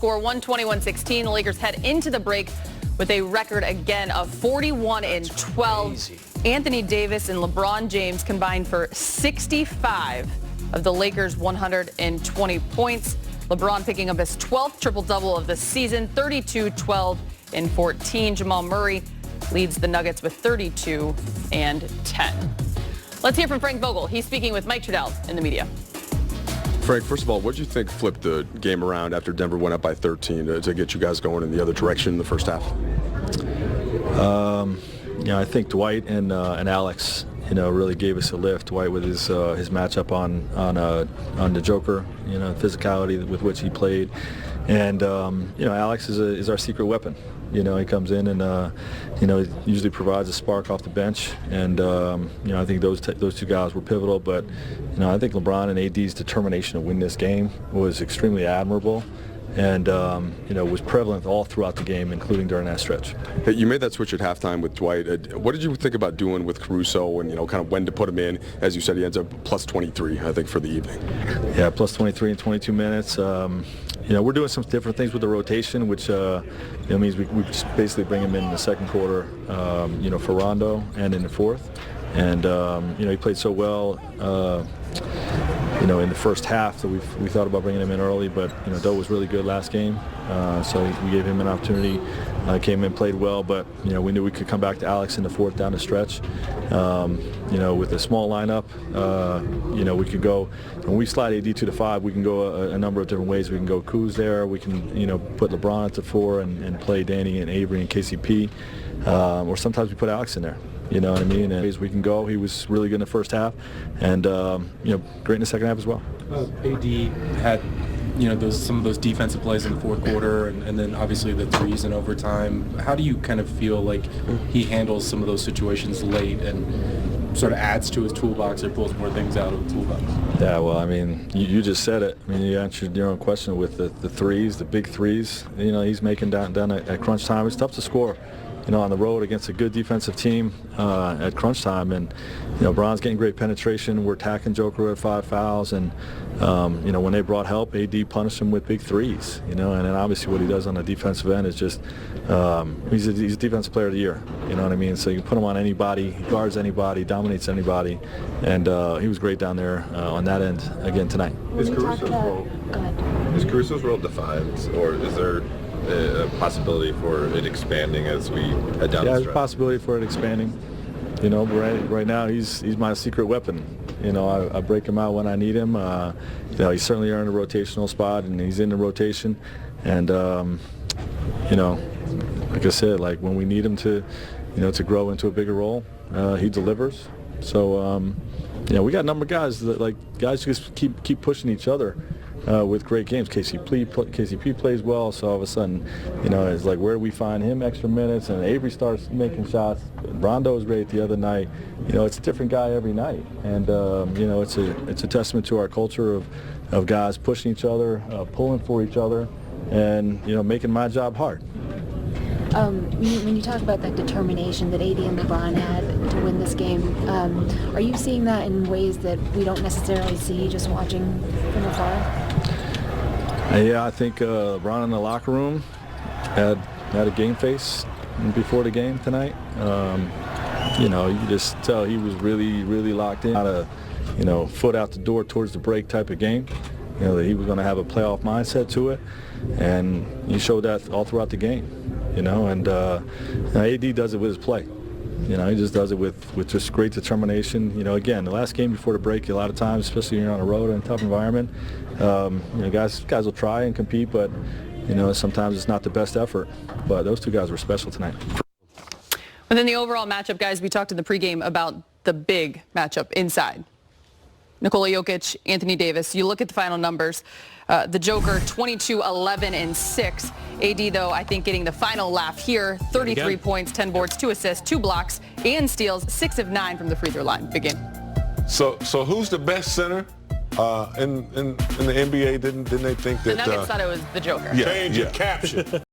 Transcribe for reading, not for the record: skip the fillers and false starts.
Score 121-16. The Lakers head into the break with a record again of 41-12. Anthony Davis and LeBron James combined for 65 of the Lakers' 120 points. LeBron picking up his 12th triple-double of the season, 32, 12, and 14. Jamal Murray leads the Nuggets with 32 and 10. Let's hear from Frank Vogel. He's speaking with Mike Trudell in the media. Frank, first of all, what did you think flipped the game around after Denver went up by 13 to get you guys going in the other direction in the first half? I think Dwight and Alex, really gave us a lift. Dwight with his matchup on the Joker, physicality with which he played, and Alex is our secret weapon. He comes in and usually provides a spark off the bench, and I think those two guys were pivotal. But I think LeBron and AD's determination to win this game was extremely admirable, and was prevalent all throughout the game, including during that stretch. Hey, you made that switch at halftime with Dwight. What did you think about doing with Caruso, and kind of when to put him in? As you said, he ends up plus 23, I think, for the evening. Yeah, plus 23 in 22 minutes. We're doing some different things with the rotation, which means we just basically bring him in the second quarter, for Rondo, and in the fourth. And he played so well, in the first half that we thought about bringing him in early. But Doe was really good last game, so we gave him an opportunity. Came in, played well, but we knew we could come back to Alex in the fourth down the stretch. With a small lineup, we could go. When we slide AD to the 5, we can go a number of different ways. We can go Kuz there. We can put LeBron at the 4 and play Danny and Avery and KCP, or sometimes we put Alex in there. You know what I mean? And as we can go, he was really good in the first half, and great in the second half as well. AD had some of those defensive plays in the fourth quarter, and then obviously the threes in overtime. How do you kind of feel like he handles some of those situations late and sort of adds to his toolbox or pulls more things out of the toolbox? Yeah, well, I mean, you just said it. I mean, you answered your own question with the threes, the big threes. He's making down at crunch time. It's tough to score, on the road against a good defensive team at crunch time. And, Bron's getting great penetration. We're attacking Joker at 5 fouls. And, when they brought help, AD punished him with big threes, and then obviously what he does on the defensive end is just, he's a defensive player of the year, you know what I mean? So you can put him on anybody, he guards anybody, dominates anybody. And he was great down there on that end again tonight. Is Caruso's role defined, or is there a possibility for it expanding as we head down the stretch? Yeah, there's a possibility for it expanding. Right now he's my secret weapon. I break him out when I need him. He's certainly earned a rotational spot, and he's in the rotation. And like I said, like when we need him to, to grow into a bigger role, he delivers. So we got a number of guys that guys just keep pushing each other. With great games. KCP plays well, so all of a sudden, it's like, where do we find him extra minutes? And Avery starts making shots. Rondo was great the other night. It's a different guy every night, and it's a testament to our culture of guys pushing each other, pulling for each other, and making my job hard. When you talk about that determination that AD and LeBron had to win this game, are you seeing that in ways that we don't necessarily see just watching from afar? Yeah, I think LeBron in the locker room had a game face before the game tonight. You just tell he was really, really locked in. Not a, foot out the door towards the break type of game. That he was going to have a playoff mindset to it, and he showed that all throughout the game. And AD does it with his play. He just does it with just great determination. Again, the last game before the break, a lot of times, especially when you're on the road in a tough environment, guys will try and compete, but sometimes it's not the best effort. But those two guys were special tonight. Within the overall matchup, guys, we talked in the pregame about the big matchup inside. Nikola Jokic, Anthony Davis. You look at the final numbers. The Joker, 22, 11, and 6. AD, though, I think getting the final laugh here. 33 points, 10 boards, 2 assists, 2 blocks, and steals, 6 of 9 from the free throw line. Big game. So who's the best center in the NBA? Didn't they think that? The Nuggets thought it was the Joker. Yeah, change your caption.